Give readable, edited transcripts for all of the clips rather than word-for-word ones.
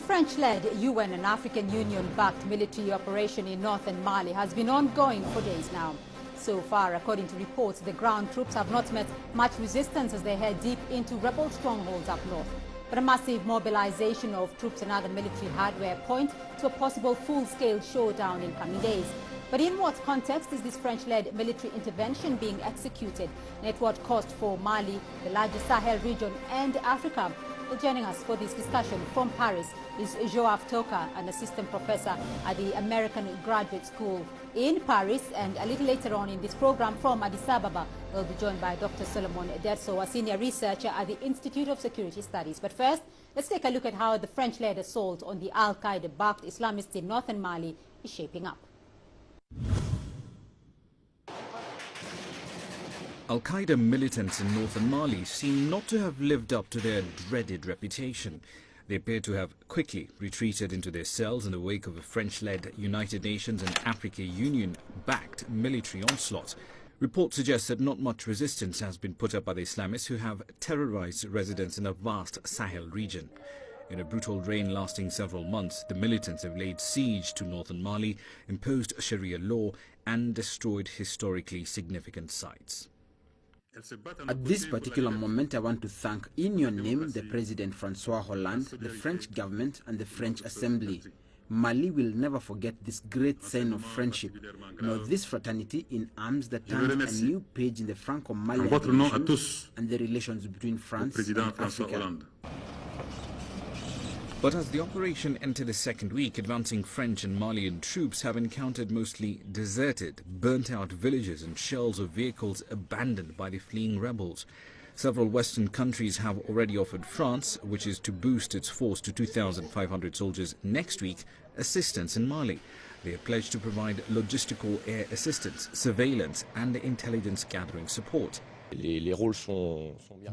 French-led UN and African Union-backed military operation in northern Mali has been ongoing for days now. So far, according to reports, the ground troops have not met much resistance as they head deep into rebel strongholds up north. But a massive mobilization of troops and other military hardware point to a possible full-scale showdown in coming days. But in what context is this French-led military intervention being executed, and at what cost for Mali, the largest Sahel region, and Africa? Well, joining us for this discussion from Paris is Joaf Toka, an assistant professor at the American Graduate School in Paris. And a little later on in this program from Addis Ababa, we'll be joined by Dr. Solomon Derso, a senior researcher at the Institute of Security Studies. But first, let's take a look at how the French-led assault on the Al-Qaeda-backed Islamists in northern Mali is shaping up. Al-Qaeda militants in northern Mali seem not to have lived up to their dreaded reputation. They appear to have quickly retreated into their cells in the wake of a French-led United Nations and African Union-backed military onslaught. Reports suggest that not much resistance has been put up by the Islamists, who have terrorized residents in a vast Sahel region. In a brutal reign lasting several months, the militants have laid siege to northern Mali, imposed Sharia law, and destroyed historically significant sites. At this particular moment, I want to thank in your name the President Francois Hollande, the French government and the French Assembly. Mali will never forget this great sign of friendship, nor this fraternity in arms that turned a new page in the Franco-Malian relations and the relations between France and Africa. But as the operation entered its second week, advancing French and Malian troops have encountered mostly deserted, burnt-out villages and shells of vehicles abandoned by the fleeing rebels. Several Western countries have already offered France, which is to boost its force to 2,500 soldiers next week, assistance in Mali. They have pledged to provide logistical air assistance, surveillance and intelligence gathering support. The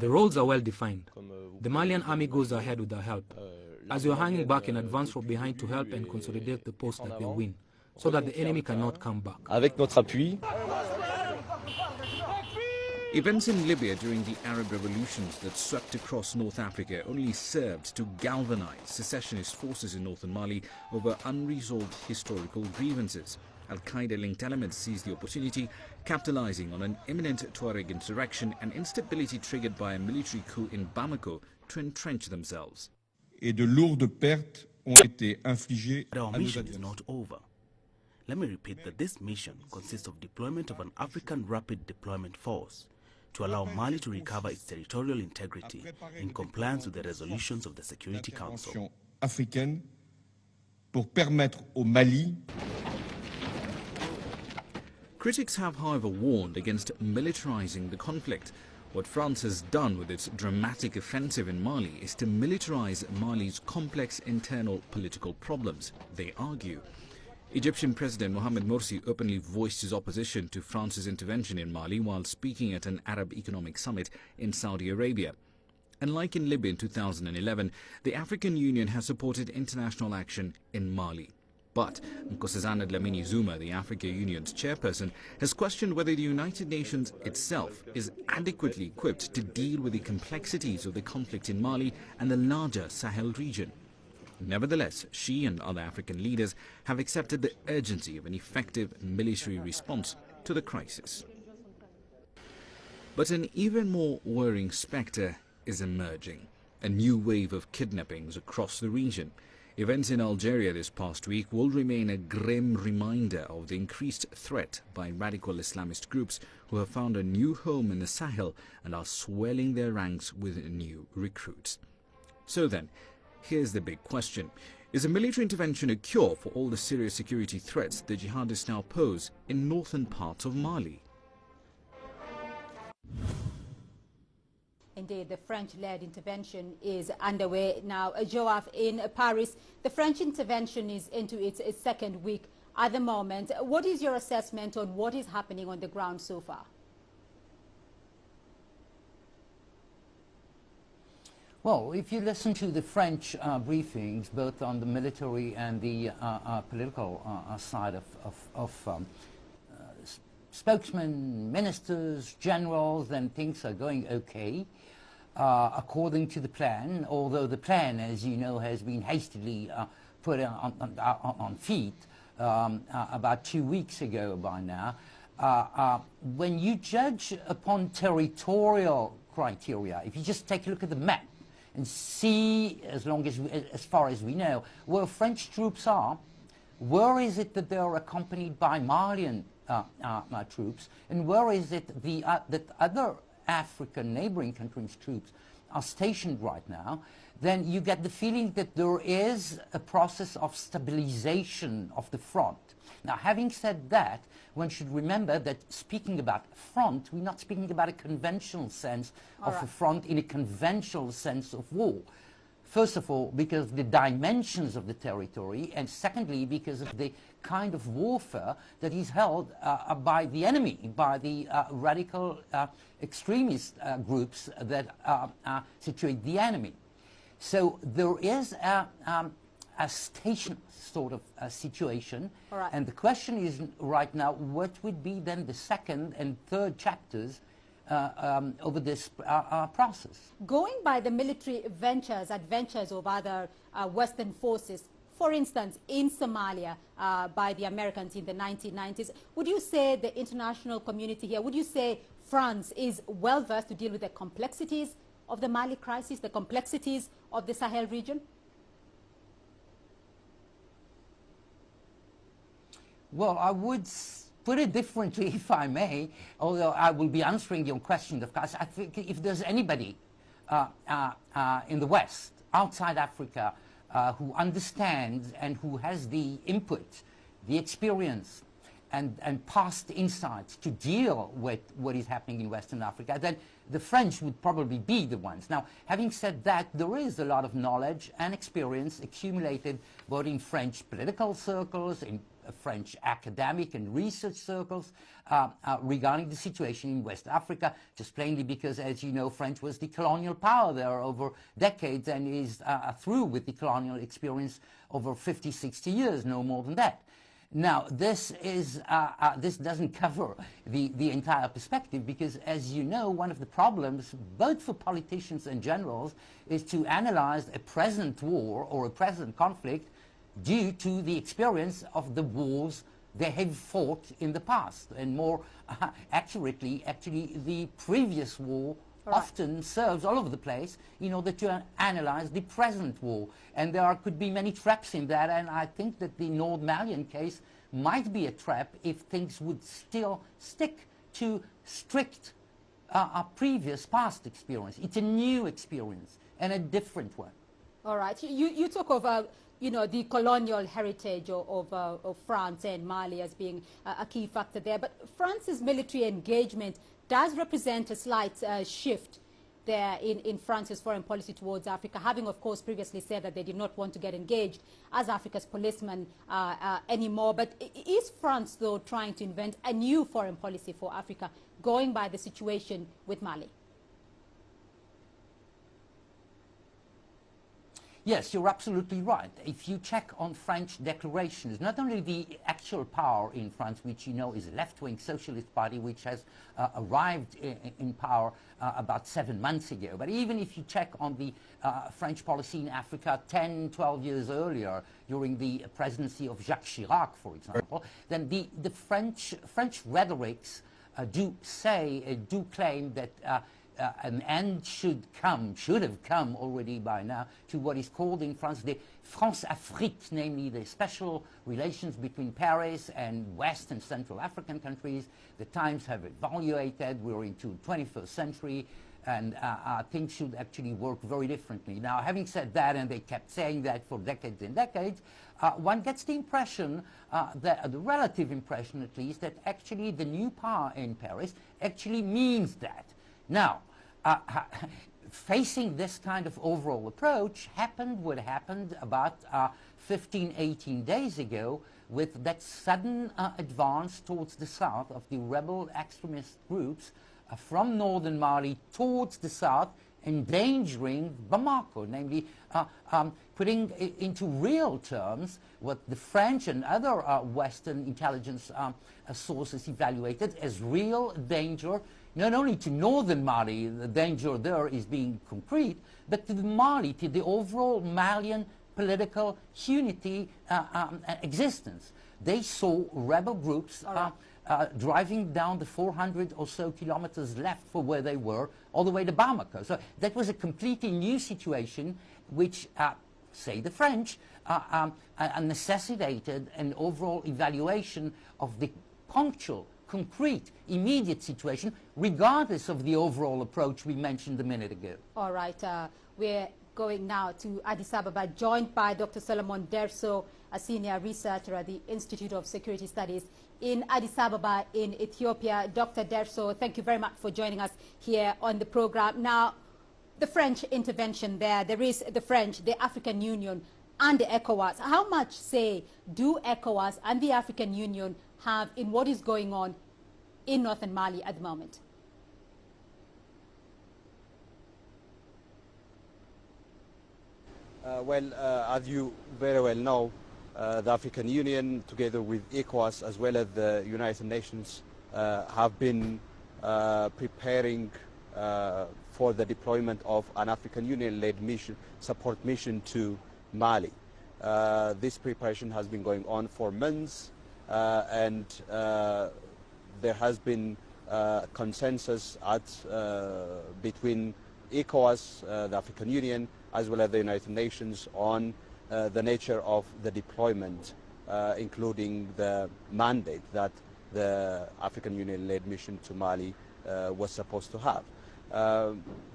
roles are well defined. The Malian army goes ahead with our help, as you're hanging back in advance from behind to help and consolidate the post that they win, so that the enemy cannot come back. Avec notre appui. Events in Libya during the Arab revolutions that swept across North Africa only served to galvanize secessionist forces in northern Mali over unresolved historical grievances. Al-Qaeda-linked elements seized the opportunity, capitalizing on an imminent Tuareg insurrection and instability triggered by a military coup in Bamako to entrench themselves. Et de lourdes pertes ont été infligées à nos Our mission is not over. Let me repeat that this mission consists of deployment of an African Rapid Deployment Force to allow Mali to recover its territorial integrity in compliance with the resolutions of the Security Council. Africaine pour permettre au Mali. Critics have, however, warned against militarizing the conflict. What France has done with its dramatic offensive in Mali is to militarize Mali's complex internal political problems, they argue. Egyptian President Mohamed Morsi openly voiced his opposition to France's intervention in Mali while speaking at an Arab Economic Summit in Saudi Arabia. And like in Libya in 2011, the African Union has supported international action in Mali. But Nkosazana Dlamini Zuma, the African Union's chairperson, has questioned whether the United Nations itself is adequately equipped to deal with the complexities of the conflict in Mali and the larger Sahel region. Nevertheless, she and other African leaders have accepted the urgency of an effective military response to the crisis. But an even more worrying spectre is emerging, a new wave of kidnappings across the region. Events in Algeria this past week will remain a grim reminder of the increased threat by radical Islamist groups who have found a new home in the Sahel and are swelling their ranks with new recruits. So then, here's the big question. Is a military intervention a cure for all the serious security threats the jihadists now pose in northern parts of Mali? Indeed, the French-led intervention is underway now. Joaf, in Paris, the French intervention is into its second week at the moment. What is your assessment on what is happening on the ground so far? Well, if you listen to the French briefings, both on the military and the political side of spokesmen, ministers, generals, then things are going okay. according to the plan, although the plan, as you know, has been hastily put on feet about 2 weeks ago by now. When you judge upon territorial criteria, if you just take a look at the map and see, as far as we know, where French troops are, where is it that they're accompanied by Malian troops, and where is it that other African neighboring countries' troops are stationed right now, then you get the feeling that there is a process of stabilization of the front. Now, having said that, one should remember that speaking about front, we're not speaking about a conventional sense of a front in a conventional sense of war. First of all, because of the dimensions of the territory, and secondly, because of the kind of warfare that is held by the enemy, by the radical extremist groups that situate the enemy. So there is a station sort of situation, and the question is right now, what would be then the second and third chapters over this process? Going by the military adventures of other Western forces, for instance, in Somalia by the Americans in the 1990s, would you say the international community here, would you say France is well versed to deal with the complexities of the Mali crisis, the complexities of the Sahel region? Well, I would put it differently, if I may, although I will be answering your question, of course. I think if there's anybody in the West, outside Africa, who understands and who has the input, the experience, and past insights to deal with what is happening in Western Africa, then the French would probably be the ones. Now, having said that, there is a lot of knowledge and experience accumulated both in French political circles, in French academic and research circles regarding the situation in West Africa, just plainly because, as you know, France was the colonial power there over decades and is through with the colonial experience over 50, 60 years, no more than that. Now, this doesn't cover the entire perspective because, as you know, one of the problems, both for politicians and generals, is to analyze a present war or a present conflict due to the experience of the wars they have fought in the past. And more accurately, actually, the previous war often serves all over the place in order to analyze the present war. And there could be many traps in that, and I think that the Nord Malian case might be a trap if things would still stick to strict previous past experience. It's a new experience and a different one. All right. You talk of you know, the colonial heritage of France and Mali as being a key factor there. But France's military engagement does represent a slight shift there in France's foreign policy towards Africa, having, of course, previously said that they did not want to get engaged as Africa's policeman anymore. But is France, though, trying to invent a new foreign policy for Africa, going by the situation with Mali? Yes, you're absolutely right. If you check on French declarations, not only the actual power in France, which you know is a left-wing socialist party which has arrived in power about 7 months ago, but even if you check on the French policy in Africa 10, 12 years earlier, during the presidency of Jacques Chirac, for example, then the French rhetorics do claim that an end should have come already by now to what is called in France the France-Afrique, namely the special relations between Paris and West and Central African countries. The times have evaluated, we're into the 21st century, and things should actually work very differently. Now, having said that, and they kept saying that for decades and decades, one gets the impression, the relative impression at least, that actually the new power in Paris actually means that. Now, facing this kind of overall approach happened what happened about 15, 18 days ago with that sudden advance towards the south of the rebel extremist groups from northern Mali towards the south endangering Bamako, namely putting into real terms what the French and other Western intelligence sources evaluated as real danger, not only to northern Mali, the danger there is being concrete, but to Mali, to the overall Malian political unity existence. They saw rebel groups driving down the 400 or so kilometers left for where they were, all the way to Bamako. So that was a completely new situation which, say the French, necessitated an overall evaluation of the punctual, concrete, immediate situation, regardless of the overall approach we mentioned a minute ago. All right. We're going now to Addis Ababa, joined by Dr. Solomon Derso, a senior researcher at the Institute of Security Studies in Addis Ababa in Ethiopia. Dr. Derso, thank you very much for joining us here on the program. Now, the French intervention there is the French, the African Union, and the ECOWAS. How much say do ECOWAS and the African Union have in what is going on in northern Mali at the moment? As you very well know, the African Union, together with ECOWAS as well as the United Nations, have been preparing for the deployment of an African Union-led mission, support mission to Mali. This preparation has been going on for months, and there has been consensus between ECOWAS, the African Union, as well as the United Nations on the nature of the deployment, including the mandate that the African Union-led mission to Mali was supposed to have.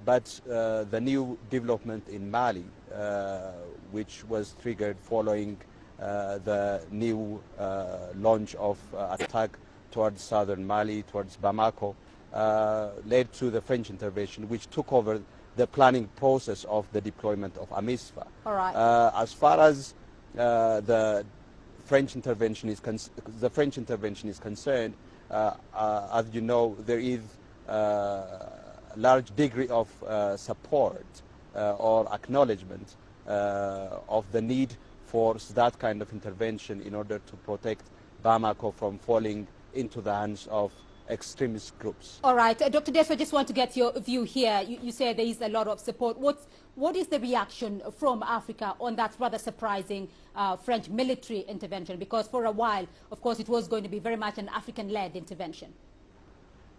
But the new development in Mali, which was triggered following the new launch of attack towards southern Mali, towards Bamako, led to the French intervention, which took over the planning process of the deployment of AMISFA. All right. As far as the French intervention is concerned, as you know, there is a large degree of support or acknowledgement of the need for that kind of intervention in order to protect Bamako from falling into the hands of extremist groups. All right. Dr. Derso, I just want to get your view here. You say there is a lot of support. What is the reaction from Africa on that rather surprising French military intervention? Because for a while, of course, it was going to be very much an African-led intervention.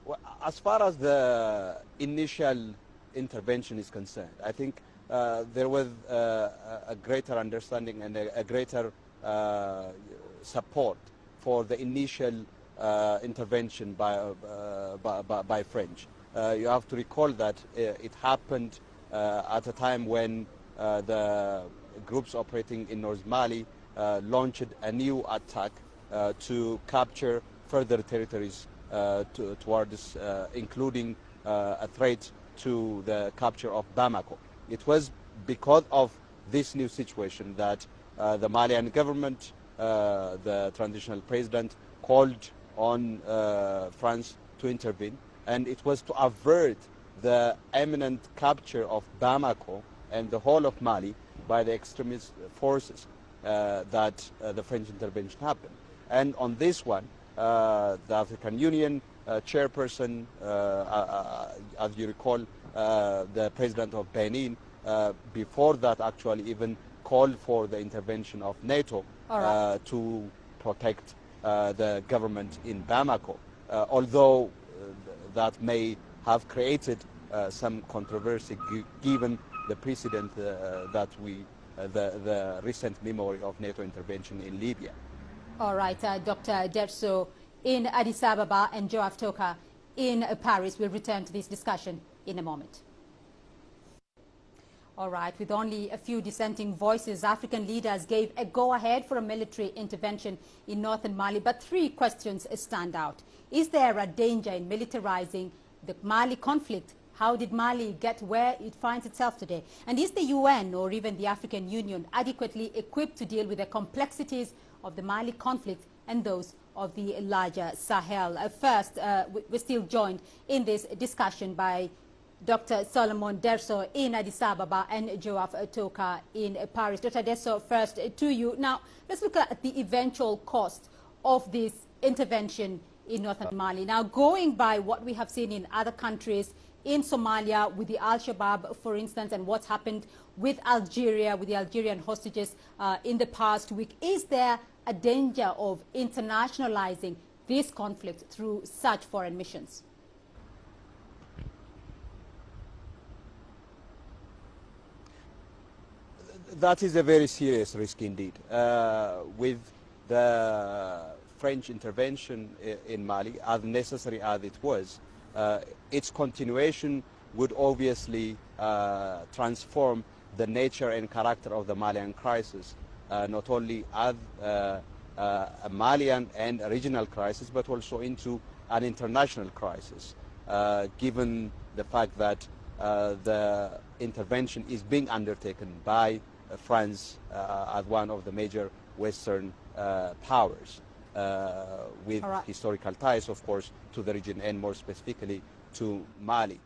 Well, as far as the initial intervention is concerned, I think there was a greater understanding and a greater support for the initial intervention by French. You have to recall that it happened at a time when the groups operating in North Mali launched a new attack to capture further territories towards including a threat to the capture of Bamako. It was because of this new situation that the Malian government, the transitional president, called on France to intervene, and it was to avert the imminent capture of Bamako and the whole of Mali by the extremist forces that the French intervention happened. And on this one, the African Union chairperson, as you recall, the president of Benin, before that actually even called for the intervention of NATO to protect the government in Bamako, although that may have created some controversy given the precedent that the recent memory of NATO intervention in Libya. All right, Dr. Derso in Addis Ababa and Joe Aftoka in Paris. We'll return to this discussion in a moment. All right, with only a few dissenting voices, African leaders gave a go-ahead for a military intervention in northern Mali, but three questions stand out. Is there a danger in militarizing the Mali conflict? How did Mali get where it finds itself today? And is the UN or even the African Union adequately equipped to deal with the complexities of the Mali conflict and those of the larger Sahel? First, we're still joined in this discussion by Dr. Solomon Derso in Addis Ababa and Joaf Toka in Paris. Dr. Derso, first to you. Now, let's look at the eventual cost of this intervention in northern Mali. Now, going by what we have seen in other countries, in Somalia with the Al-Shabaab, for instance, and what's happened with Algeria, with the Algerian hostages in the past week, is there a danger of internationalizing this conflict through such foreign missions? That is a very serious risk indeed. With the French intervention in Mali, as necessary as it was, its continuation would obviously transform the nature and character of the Malian crisis, not only as a Malian and a regional crisis, but also into an international crisis, given the fact that the intervention is being undertaken by France as one of the major Western powers, with historical ties, of course, to the region and more specifically to Mali.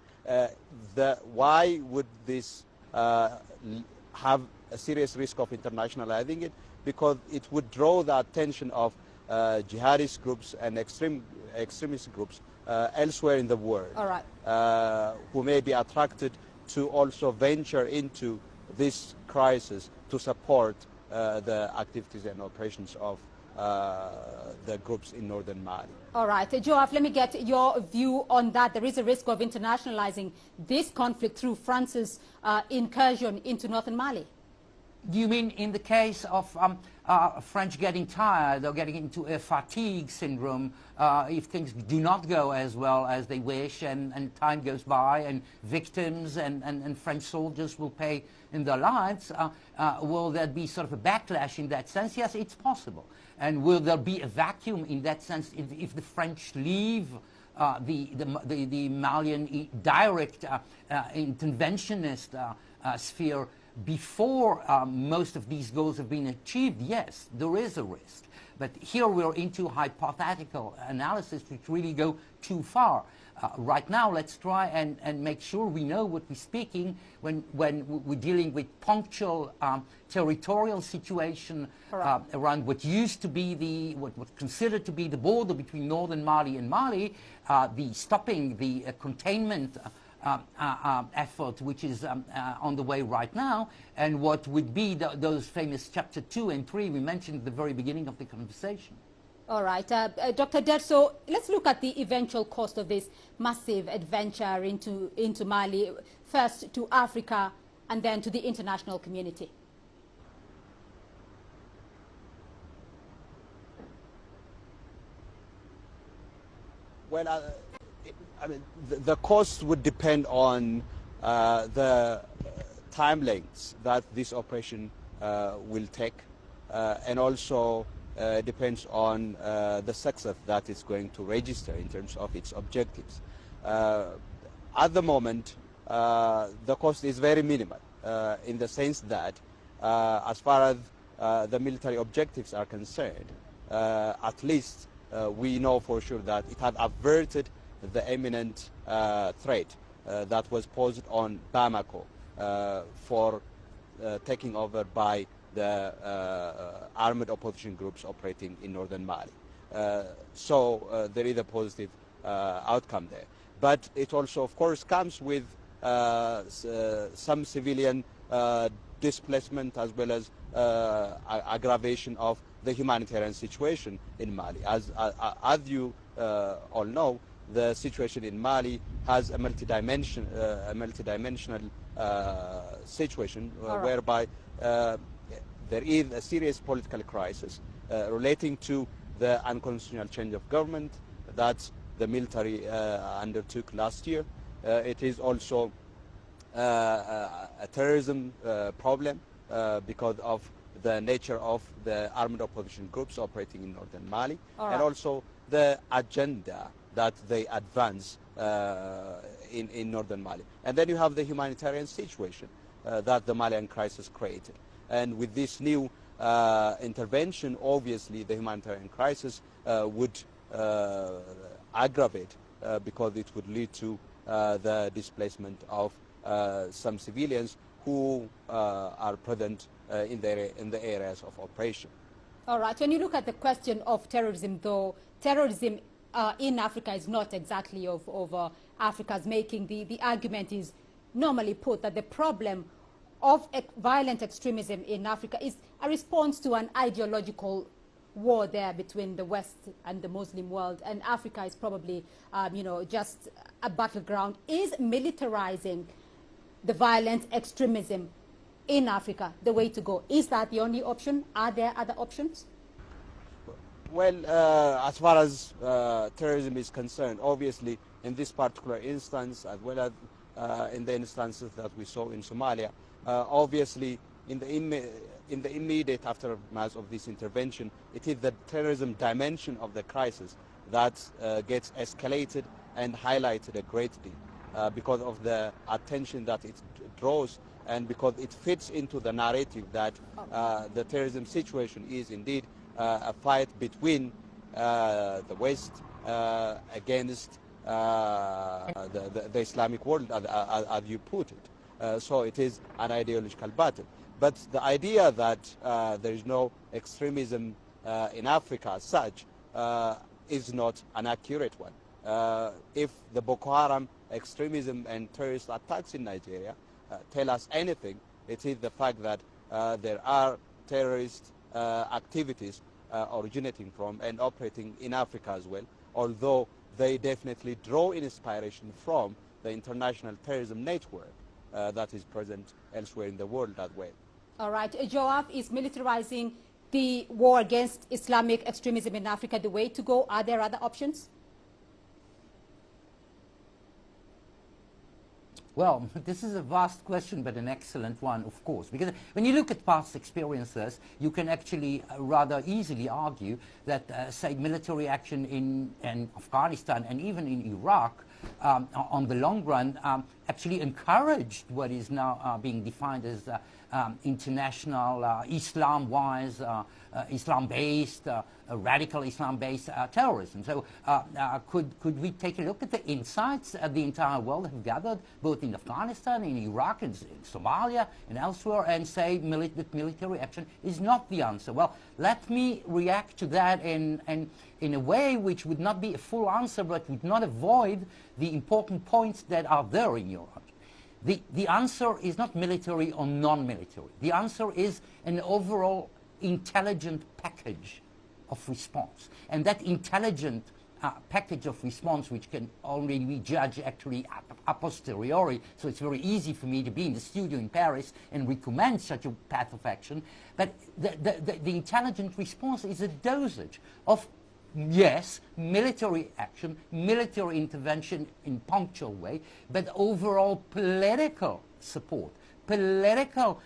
Why would this have a serious risk of internationalizing it? Because it would draw the attention of jihadist groups and extremist groups elsewhere in the world, who may be attracted to also venture into this crisis to support the activities and operations of the groups in northern Mali. All right. Joaf, let me get your view on that. There is a risk of internationalizing this conflict through France's incursion into northern Mali. Do you mean in the case of French getting tired or getting into a fatigue syndrome, if things do not go as well as they wish and time goes by and victims and French soldiers will pay in their lives, will there be sort of a backlash in that sense? Yes, it's possible. And will there be a vacuum in that sense if the French leave the Malian direct interventionist sphere before most of these goals have been achieved? Yes, there is a risk. But here we're into hypothetical analysis which really go too far. Right now, let's try and make sure we know what we're speaking when we're dealing with punctual territorial situation around what used to be what was considered to be the border between northern Mali and Mali, the stopping, the containment effort which is on the way right now, and what would be those famous chapter 2 and 3 we mentioned at the very beginning of the conversation. All right. Dr. Derso, let's look at the eventual cost of this massive adventure into Mali, first to Africa and then to the international community. Well, I mean, the cost would depend on the time lengths that this operation will take, and also depends on the success that it's going to register in terms of its objectives. At the moment, the cost is very minimal in the sense that as far as the military objectives are concerned, at least we know for sure that it had averted the imminent threat that was posed on Bamako for taking over by the armed opposition groups operating in northern Mali. So there is a positive outcome there. But it also, of course, comes with some civilian displacement as well as aggravation of the humanitarian situation in Mali. As you all know, the situation in Mali has a multidimensional situation whereby there is a serious political crisis relating to the unconstitutional change of government that the military undertook last year. It is also a terrorism problem because of the nature of the armed opposition groups operating in northern Mali, and also the agenda that they advance in northern Mali. And then you have the humanitarian situation that the Malian crisis created. And with this new intervention, obviously the humanitarian crisis would aggravate because it would lead to the displacement of some civilians who are present in the areas of operation. All right. When you look at the question of terrorism, though, terrorism in Africa is not exactly of Africa's making. The argument is normally put that the problem of violent extremism in Africa is a response to an ideological war there between the West and the Muslim world, and Africa is probably, just a battleground. Is militarizing the violent extremism in Africa the way to go? Is that the only option? Are there other options? Well, as far as terrorism is concerned, obviously in this particular instance, as well as in the instances that we saw in Somalia, obviously in the immediate aftermath of this intervention, it is the terrorism dimension of the crisis that gets escalated and highlighted a great deal because of the attention that it draws, and because it fits into the narrative that the terrorism situation is indeed a fight between the West against the Islamic world, as you put it. So it is an ideological battle. But the idea that there is no extremism in Africa as such is not an accurate one. If the Boko Haram extremism and terrorist attacks in Nigeria tell us anything, it is the fact that there are terrorist activities originating from and operating in Africa as well, although they definitely draw inspiration from the international terrorism network that is present elsewhere in the world as well. All right. Joab, is militarizing the war against Islamic extremism in Africa the way to go? Are there other options? Well, this is a vast question, but an excellent one, of course. Because when you look at past experiences, you can actually rather easily argue that, say, military action in Afghanistan and even in Iraq, on the long run, actually encouraged what is now being defined as international Islam-wise, Islam-based, radical Islam-based terrorism. So could we take a look at the insights the entire world have gathered, both in Afghanistan, in Iraq, in Somalia, and elsewhere, and say that military action is not the answer? Well, let me react to that in a way which would not be a full answer, but would not avoid the important points that are there in your argument. The answer is not military or non-military. The answer is an overall intelligent package of response. And that intelligent package of response, which can only be judged actually a posteriori, so it's very easy for me to be in the studio in Paris and recommend such a path of action. But the intelligent response is a dosage of, yes, military action, military intervention in punctual way, but overall political support, political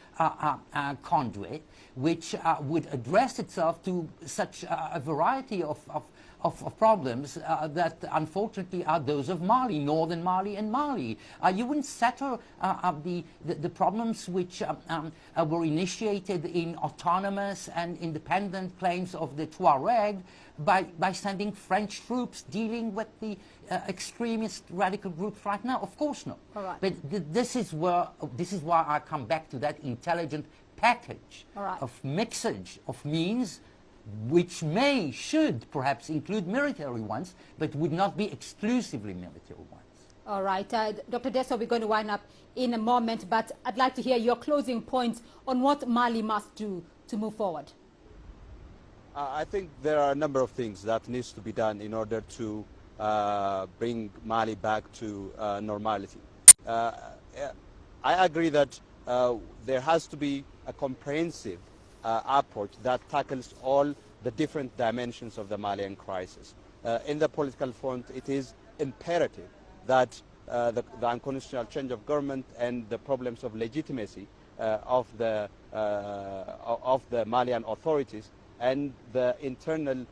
conduit, which would address itself to such a variety of problems that unfortunately are those of Mali, northern Mali and Mali. You wouldn't settle the problems which were initiated in autonomous and independent claims of the Tuareg by sending French troops dealing with the extremist radical groups right now. Of course not. All right. But this is why I come back to that intelligent package of mixage of means, which should perhaps include military ones, but would not be exclusively military ones. All right. Dr. Deso, we're going to wind up in a moment, but I'd like to hear your closing points on what Mali must do to move forward. I think there are a number of things that needs to be done in order to bring Mali back to normality. I agree that there has to be a comprehensive approach that tackles all the different dimensions of the Malian crisis. In the political front, it is imperative that the unconstitutional change of government and the problems of legitimacy of the Malian authorities and the internal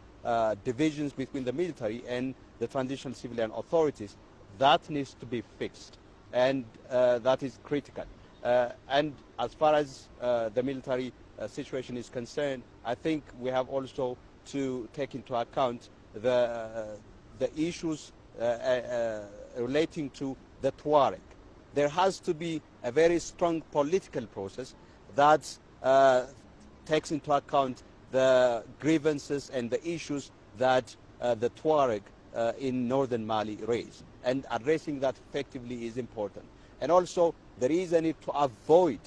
divisions between the military and the transitional civilian authorities, that needs to be fixed, and that is critical. And as far as the military situation is concerned, I think we have also to take into account the issues relating to the Tuareg. There has to be a very strong political process that takes into account the grievances and the issues that the Tuareg in northern Mali raise. And addressing that effectively is important. And also, there is a need to avoid,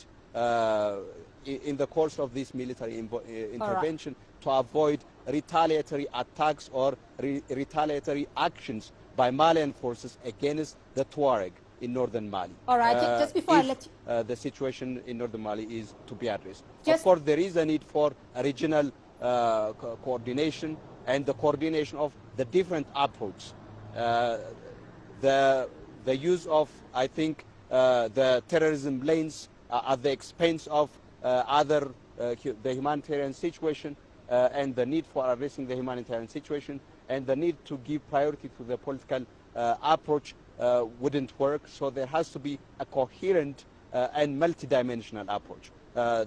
in the course of this military intervention, to avoid retaliatory attacks or retaliatory actions by Malian forces against the Tuareg in northern Mali. All right, just before I let you... the situation in northern Mali is to be addressed. Of course, there is a need for a regional coordination and the coordination of the different approaches. The use of, I think, the terrorism lanes at the expense of the humanitarian situation and the need for addressing the humanitarian situation and the need to give priority to the political approach wouldn't work. So there has to be a coherent and multidimensional approach.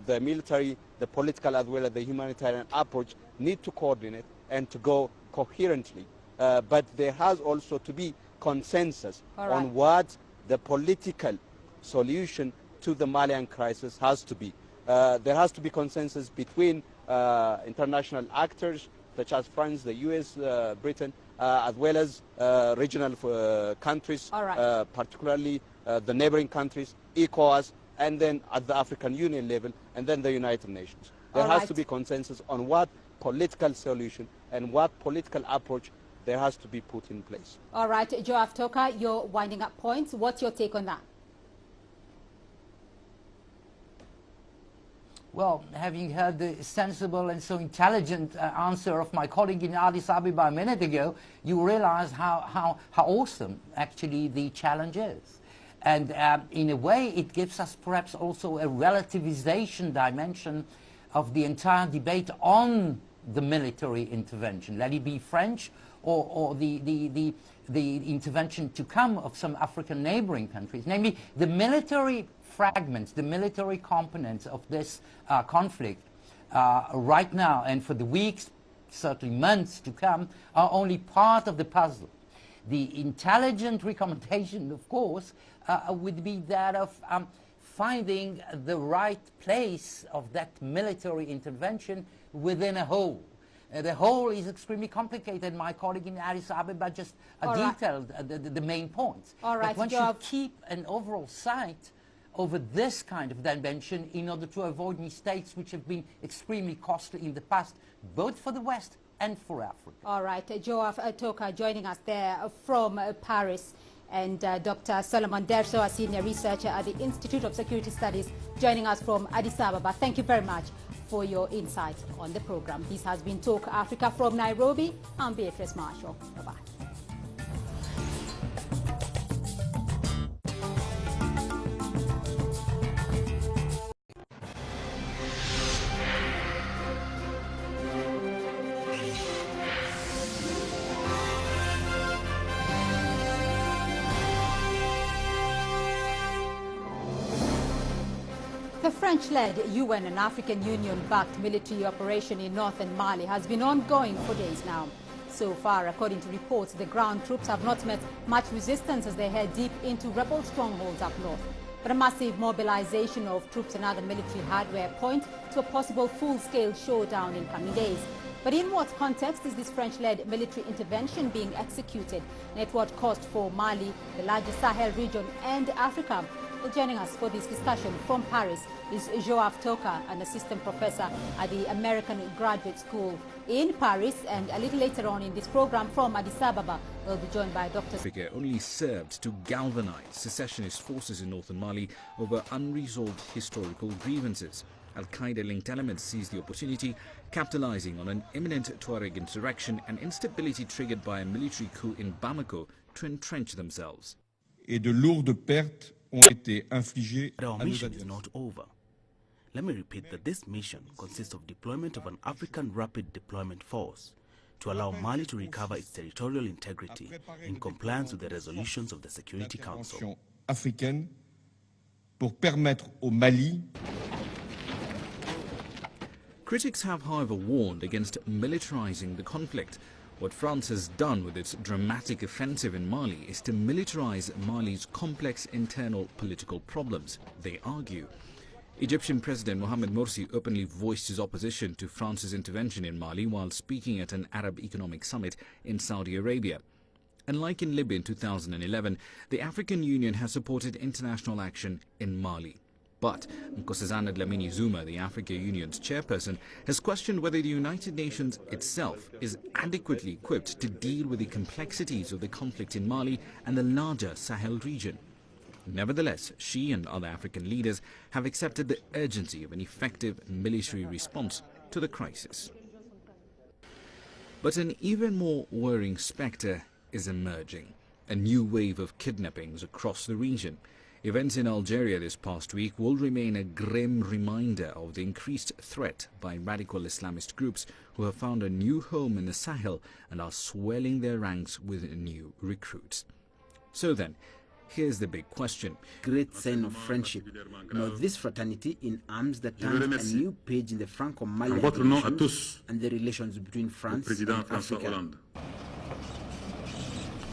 The military, the political as well as the humanitarian approach need to coordinate and to go coherently. But there has also to be consensus on what the political solution to the Malian crisis has to be. There has to be consensus between international actors such as France, the US, Britain, as well as regional countries, particularly the neighboring countries, ECOWAS, and then at the African Union level, and then the United Nations. There has to be consensus on what political solution and what political approach there has to be put in place. All right, Joaf Toka, you're winding up points. What's your take on that? Well, having heard the sensible and so intelligent answer of my colleague in Addis Ababa a minute ago, you realize how awesome actually the challenge is. And in a way, it gives us perhaps also a relativization dimension of the entire debate on the military intervention, let it be French or the intervention to come of some African neighboring countries. Namely, the military fragments, the military components of this conflict right now and for the weeks, certainly months to come, are only part of the puzzle. The intelligent recommendation, of course, would be that of finding the right place of that military intervention within a whole. The whole is extremely complicated. My colleague in Addis Ababa just detailed the main points. But one should keep an overall sight over this kind of dimension in order to avoid mistakes which have been extremely costly in the past, both for the West and for Africa. All right, Joaf Toka joining us there from Paris, and Dr. Solomon Derso, a senior researcher at the Institute of Security Studies, joining us from Addis Ababa. Thank you very much for your insights on the program. This has been Talk Africa from Nairobi. I'm Beatrice Marshall. Bye-bye. The French-led UN and African Union-backed military operation in northern Mali has been ongoing for days now. So far, according to reports, the ground troops have not met much resistance as they head deep into rebel strongholds up north. But a massive mobilization of troops and other military hardware point to a possible full-scale showdown in coming days. But in what context is this French-led military intervention being executed, and at what cost for Mali, the largest Sahel region, and Africa? Well, joining us for this discussion from Paris is Joaf Toka, an assistant professor at the American Graduate School in Paris. And a little later on in this program from Addis Ababa, we'll be joined by Dr. Figure only served to galvanize secessionist forces in northern Mali over unresolved historical grievances. Al-Qaeda-linked elements seized the opportunity, capitalizing on an imminent Tuareg insurrection and instability triggered by a military coup in Bamako to entrench themselves. Et de lourdes pertes ont été infligées But our à nos mission is adversaires. not over. Let me repeat that this mission consists of deployment of an African Rapid Deployment Force to allow Mali to recover its territorial integrity in compliance with the resolutions of the Security Council. Africaine pour permettre au Mali. Critics have, however, warned against militarizing the conflict. What France has done with its dramatic offensive in Mali is to militarize Mali's complex internal political problems, they argue. Egyptian President Mohamed Morsi openly voiced his opposition to France's intervention in Mali while speaking at an Arab Economic Summit in Saudi Arabia. And like in Libya in 2011, the African Union has supported international action in Mali. But Nkosazana Dlamini Zuma, the African Union's chairperson, has questioned whether the United Nations itself is adequately equipped to deal with the complexities of the conflict in Mali and the larger Sahel region. Nevertheless, she and other African leaders have accepted the urgency of an effective military response to the crisis. But an even more worrying spectre is emerging, a new wave of kidnappings across the region. Events in Algeria this past week will remain a grim reminder of the increased threat by radical Islamist groups who have found a new home in the Sahel and are swelling their ranks with new recruits. So then, here's the big question. Great sign of friendship. Now this fraternity in arms that turns a new page in the Franco-Malian relations and the relations between France and Africa.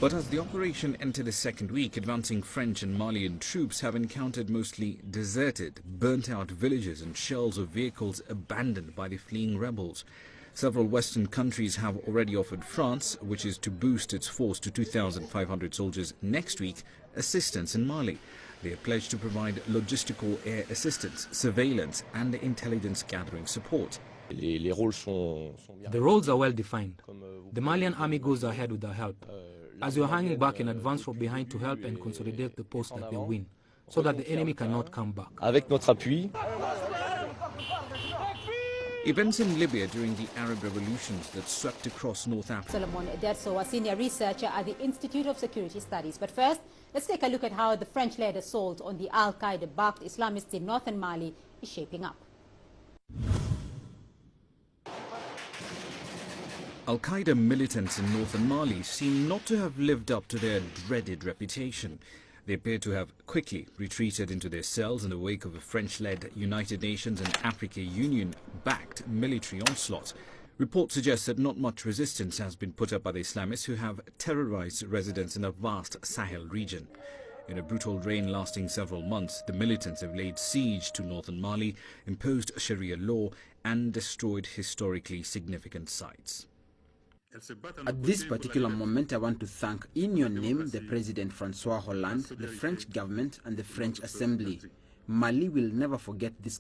But as the operation entered its second week, advancing French and Malian troops have encountered mostly deserted, burnt-out villages and shells of vehicles abandoned by the fleeing rebels. Several Western countries have already offered France, which is to boost its force to 2,500 soldiers next week, assistance in Mali. They have pledged to provide logistical air assistance, surveillance and intelligence gathering support. The roles are well defined. The Malian army goes ahead with our help. As we are hanging back in advance from behind to help and consolidate the post that they win, so that the enemy cannot come back. Avec notre appui. Events in Libya during the Arab revolutions that swept across North Africa. Solomon Derso, a senior researcher at the Institute of Security Studies. But first, let's take a look at how the French-led assault on the Al-Qaeda-backed Islamists in northern Mali is shaping up. Al-Qaeda militants in northern Mali seem not to have lived up to their dreaded reputation. They appear to have quickly retreated into their cells in the wake of a French-led United Nations and African Union-backed military onslaught. Reports suggest that not much resistance has been put up by the Islamists who have terrorized residents in a vast Sahel region. In a brutal reign lasting several months, the militants have laid siege to northern Mali, imposed Sharia law and destroyed historically significant sites. At this particular moment, I want to thank, in your name, the President Francois Hollande, the French government and the French Assembly. Mali will never forget this